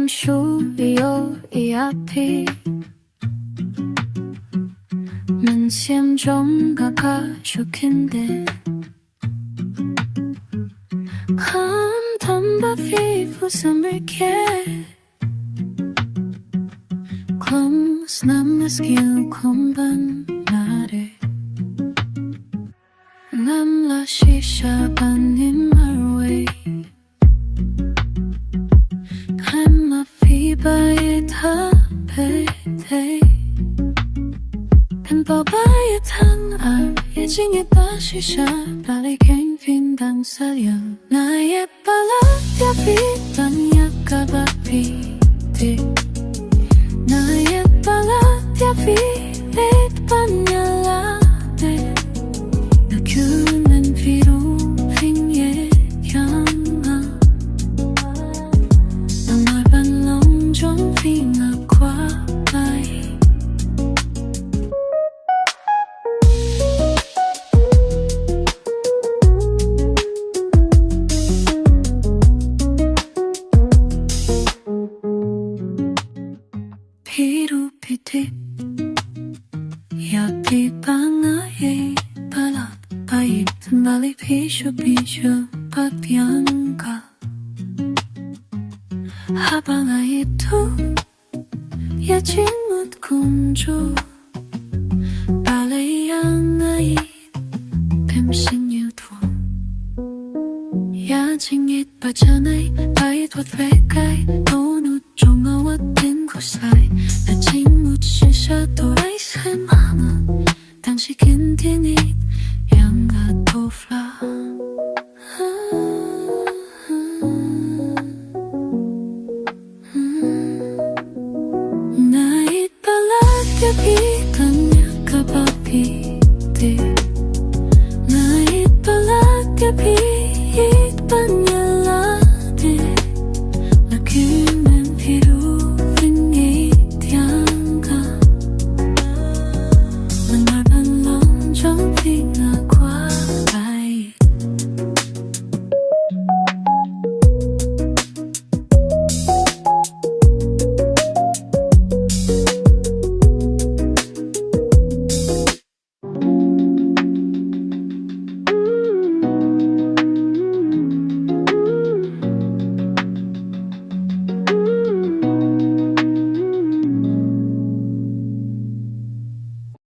Shuyo IEIT mình xem trong cả 가족인데 한탄바 피부 사물게 Close 남았길 공ban 나를 남라 시샤반 in my way I'm a 피바의 답에 펜버바의 탄알 예징의 바시샤 발이 갱핀 당사려 나의 발라야비 반야가바비 나의 발라야비 반야라데 나 규는 비로 핑예 향아 넌 넓은 롱종 핑아과 바이 피루피티 야피 방아에 발라바이 틈발이 피슈피슈 박비앙가 하방아이 투 야진못 군주 발레양아이 뱀신유도 야징잇 바자나이 바이도 회가이 도누 종아와 된 곳사이 나 징무 시샤도라이 샘하나 당시 긴디닛 양가 도플라 나잇 발라야비 간야가바비